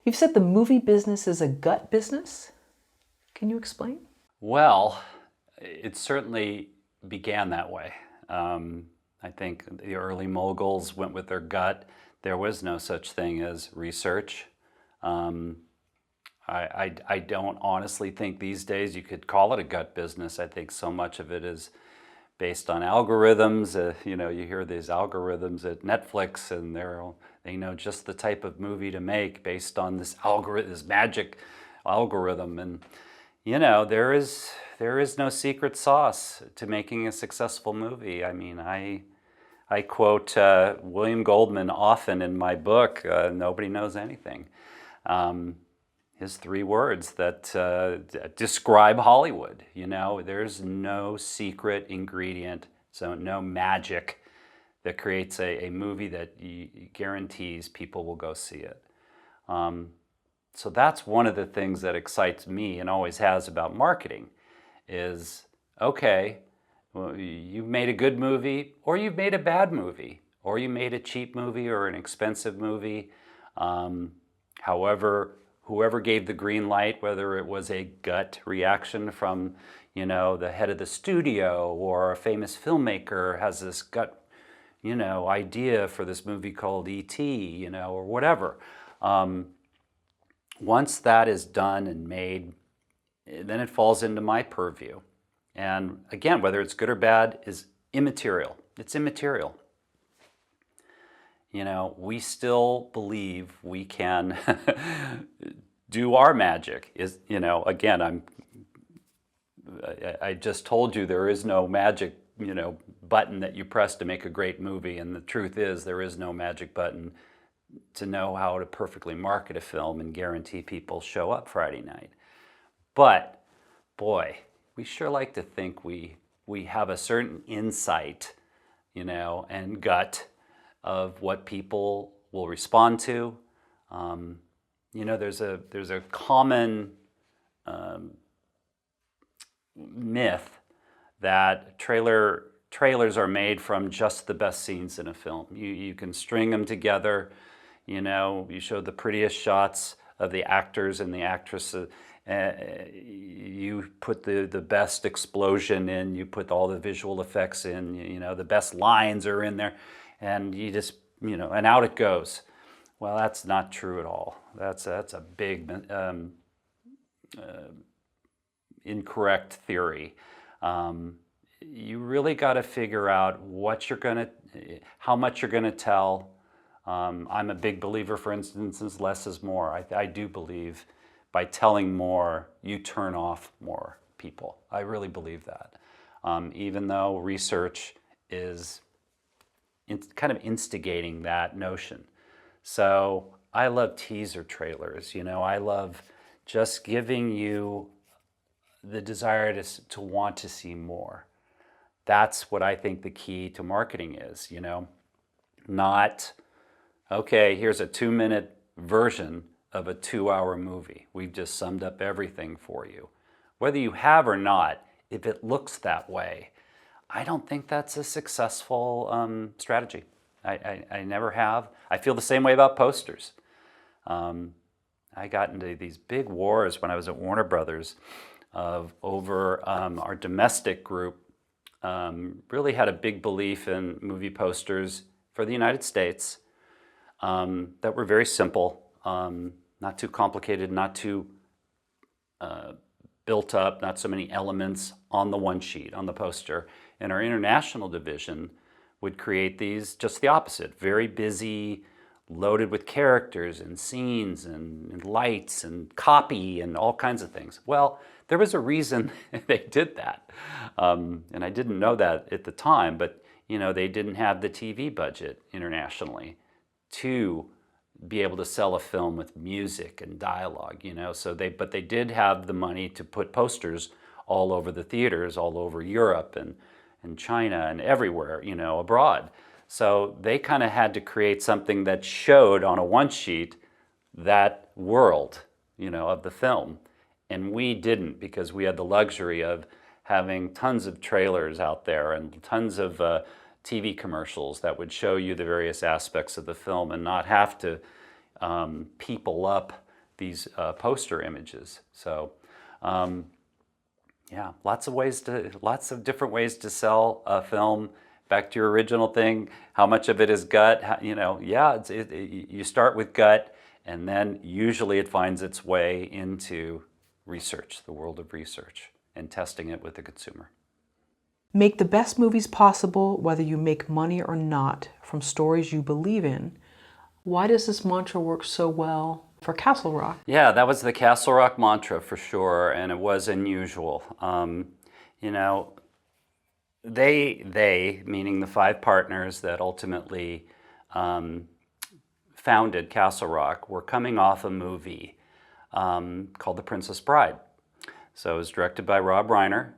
You've said the movie business is a gut business. Can you explain? Well, it certainly began that way. I think the early moguls went with their gut. There was no such thing as research. I don't honestly think these days you could call it a gut business. I think so much of it is based on algorithms. You hear these algorithms at Netflix, and they know just the type of movie to make based on this algorithm, this magic algorithm. And there is no secret sauce to making a successful movie. I mean, I quote William Goldman often in my book, Nobody Knows Anything. His 3 words that describe Hollywood. There's no secret ingredient, so no magic that creates a movie that guarantees people will go see it. So that's one of the things that excites me and always has about marketing is, okay, well, you've made a good movie, or you've made a bad movie, or you made a cheap movie or an expensive movie. However, whoever gave the green light, whether it was a gut reaction from, the head of the studio, or a famous filmmaker has this gut, idea for this movie called E.T., or whatever. Once that is done and made, then it falls into my purview. And again, whether it's good or bad is immaterial. It's immaterial. We still believe we can do our magic. Again, I just told you there is no magic, button that you press to make a great movie. And the truth is there is no magic button to know how to perfectly market a film and guarantee people show up Friday night. But boy, we sure like to think we have a certain insight, and gut of what people will respond to. There's a common myth that trailers are made from just the best scenes in a film. You can string them together. You show the prettiest shots of the actors and the actresses. You put the best explosion in. You put all the visual effects in. The best lines are in there, and you just and out it goes. Well, that's not true at all. That's a big incorrect theory. You really got to figure out how much you're gonna tell. I'm a big believer, for instance, less is more. I do believe by telling more, you turn off more people. I really believe that. Even though research is kind of instigating that notion. So I love teaser trailers. I love just giving you the desire to want to see more. That's what I think the key to marketing is, not, okay, here's a 2-minute version of a 2-hour movie. We've just summed up everything for you. Whether you have or not, if it looks that way, I don't think that's a successful strategy. I never have. I feel the same way about posters. I got into these big wars when I was at Warner Brothers over our domestic group. Really had a big belief in movie posters for the United States that were very simple, not too complicated, not too built up, not so many elements on the one sheet, on the poster. And our international division would create these just the opposite, very busy, loaded with characters and scenes and lights and copy and all kinds of things. Well, there was a reason they did that. And I didn't know that at the time, but they didn't have the TV budget internationally to be able to sell a film with music and dialogue, but they did have the money to put posters all over the theaters, all over Europe and China and everywhere, abroad. So they kind of had to create something that showed on a one sheet that world, of the film. And we didn't, because we had the luxury of having tons of trailers out there and tons of TV commercials that would show you the various aspects of the film and not have to people up these poster images. So yeah, lots of different ways to sell a film. Back to your original thing, how much of it is gut? Yeah, you start with gut, and then usually it finds its way into research, the world of research, and testing it with the consumer. Make the best movies possible, whether you make money or not, from stories you believe in. Why does this mantra work so well for Castle Rock? Yeah, that was the Castle Rock mantra for sure, and it was unusual. They, meaning the 5 partners that ultimately founded Castle Rock, were coming off a movie called The Princess Bride. So it was directed by Rob Reiner,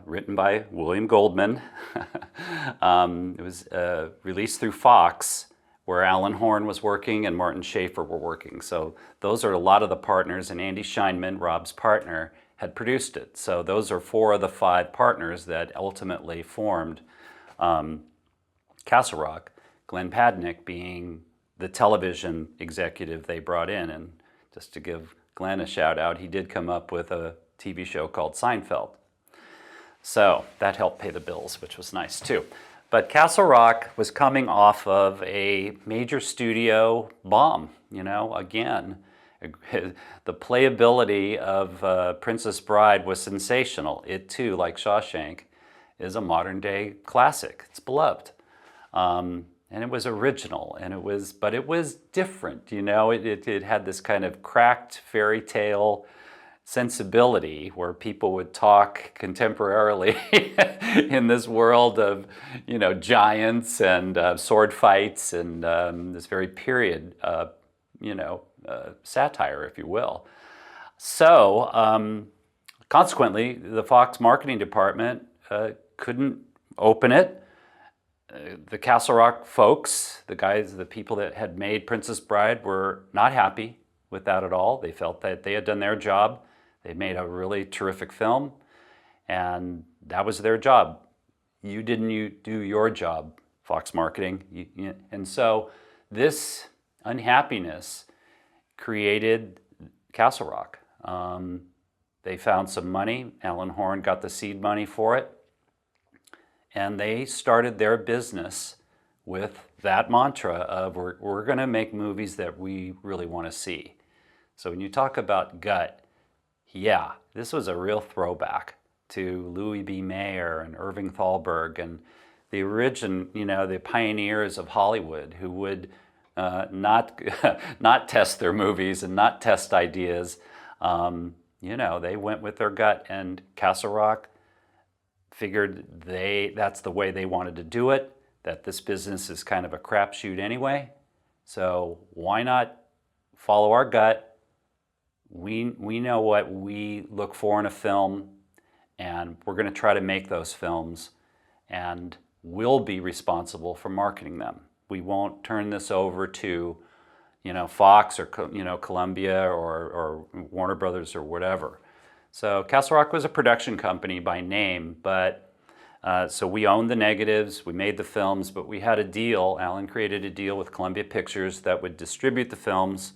written by William Goldman. It was released through Fox, where Alan Horn was working and Martin Schaefer were working. So those are a lot of the partners, and Andy Scheinman, Rob's partner, had produced it. So those are 4 of the 5 partners that ultimately formed Castle Rock, Glenn Padnick being the television executive they brought in. And just to give Glenn a shout out, he did come up with a TV show called Seinfeld. So that helped pay the bills, which was nice too. But Castle Rock was coming off of a major studio bomb, again. The playability of Princess Bride was sensational. It too, like Shawshank, is a modern day classic. It's beloved. And it was original, but it was different, It had this kind of cracked fairy tale sensibility where people would talk contemporarily in this world of, giants and sword fights and this very period, satire, if you will. So consequently, the Fox marketing department couldn't open it. The Castle Rock folks, the people that had made Princess Bride, were not happy with that at all. They felt that they had done their job. They made a really terrific film, and that was their job. You didn't do your job, Fox Marketing. And so this unhappiness created Castle Rock. They found some money. Alan Horn got the seed money for it. And they started their business with that mantra of we're going to make movies that we really want to see. So when you talk about gut, yeah, this was a real throwback to Louis B. Mayer and Irving Thalberg and the the pioneers of Hollywood who would not test their movies and not test ideas. They went with their gut, and Castle Rock figured that's the way they wanted to do it, that this business is kind of a crapshoot anyway. So why not follow our gut? We know what we look for in a film, and we're going to try to make those films, and we'll be responsible for marketing them. We won't turn this over to, Fox or Columbia or Warner Brothers or whatever. So Castle Rock was a production company by name, but so we owned the negatives, we made the films, but we had a deal. Alan created a deal with Columbia Pictures that would distribute the films.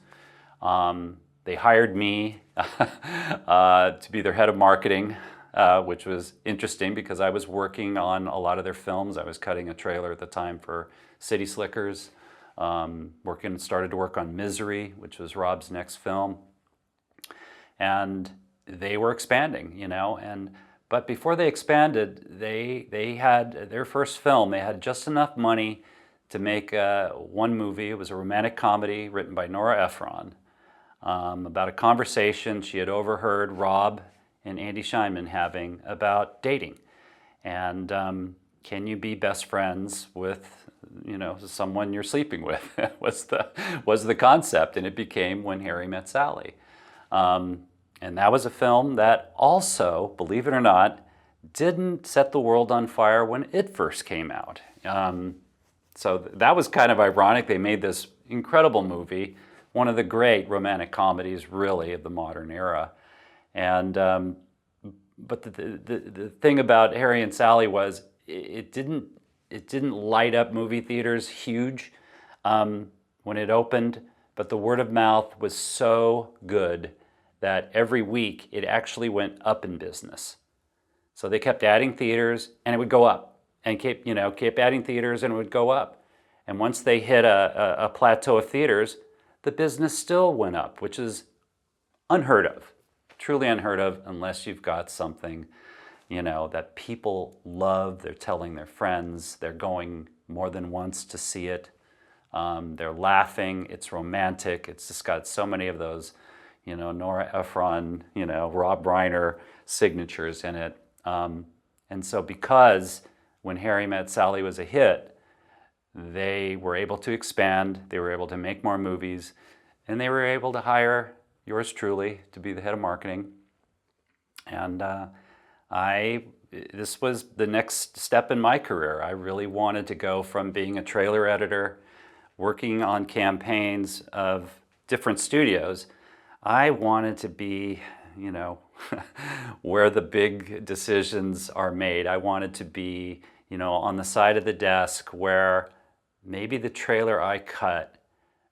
They hired me to be their head of marketing, which was interesting because I was working on a lot of their films. I was cutting a trailer at the time for City Slickers, started to work on Misery, which was Rob's next film. And they were expanding, but before they expanded, they had their first film. They had just enough money to make one movie. It was a romantic comedy written by Nora Ephron. About a conversation she had overheard Rob and Andy Scheinman having about dating. And can you be best friends with, someone you're sleeping with was the concept, and it became When Harry Met Sally. And that was a film that also, believe it or not, didn't set the world on fire when it first came out. So that was kind of ironic. They made this incredible movie, one of the great romantic comedies, really, of the modern era. And but the thing about Harry and Sally was it didn't light up movie theaters huge when it opened, but the word of mouth was so good that every week it actually went up in business. So they kept adding theaters and it would go up, and kept adding theaters and it would go up. And once they hit a plateau of theaters, the business still went up, which is unheard of, truly unheard of, unless you've got something, that people love. They're telling their friends, they're going more than once to see it. They're laughing, it's romantic, it's just got so many of those, Nora Ephron, Rob Reiner signatures in it. And so because When Harry Met Sally was a hit, they were able to expand, they were able to make more movies, and they were able to hire yours truly to be the head of marketing. And this was the next step in my career. I really wanted to go from being a trailer editor, working on campaigns of different studios. I wanted to be, where the big decisions are made. I wanted to be, on the side of the desk where maybe the trailer I cut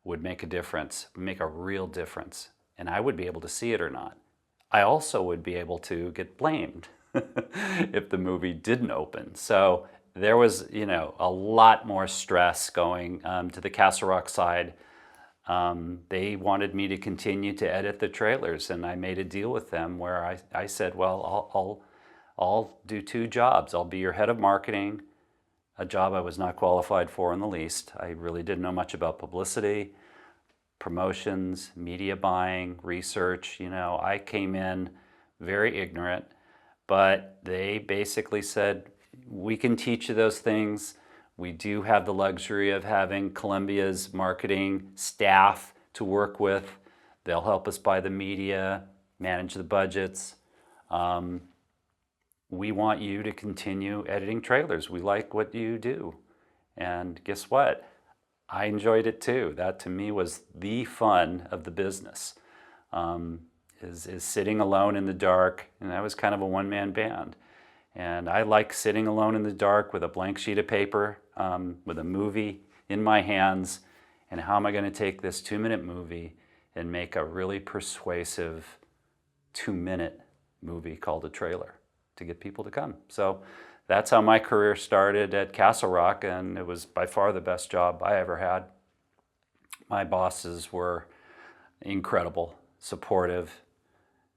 would make a difference, make a real difference, and I would be able to see it or not. I also would be able to get blamed if the movie didn't open. So there was, a lot more stress going to the Castle Rock side. They wanted me to continue to edit the trailers, and I made a deal with them where I said, well, I'll do 2 jobs. I'll be your head of marketing, a job I was not qualified for in the least. I really didn't know much about publicity, promotions, media buying, research. I came in very ignorant, but they basically said, we can teach you those things. We do have the luxury of having Columbia's marketing staff to work with. They'll help us buy the media, manage the budgets. We want you to continue editing trailers. We like what you do. And guess what? I enjoyed it too. That to me was the fun of the business, is sitting alone in the dark. And I was kind of a one-man band. And I like sitting alone in the dark with a blank sheet of paper, with a movie in my hands. And how am I going to take this 2-minute movie and make a really persuasive 2-minute movie called a trailer to get people to come? So that's how my career started at Castle Rock, and it was by far the best job I ever had. My bosses were incredible, supportive.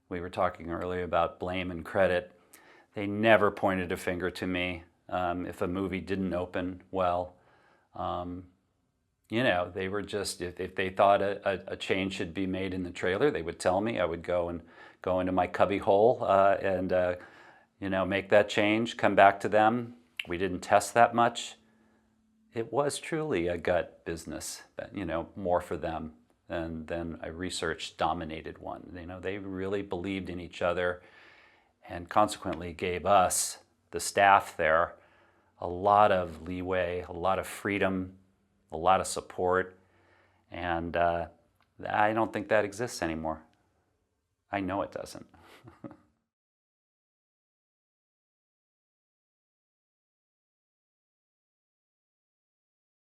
We were talking earlier about blame and credit. They never pointed a finger to me if a movie didn't open well. They were just, if they thought a change should be made in the trailer, they would tell me. I would go into my cubby hole and make that change, come back to them. We didn't test that much. It was truly a gut business, more for them than a research-dominated one. They really believed in each other, and consequently gave us, the staff there, a lot of leeway, a lot of freedom, a lot of support, and I don't think that exists anymore. I know it doesn't.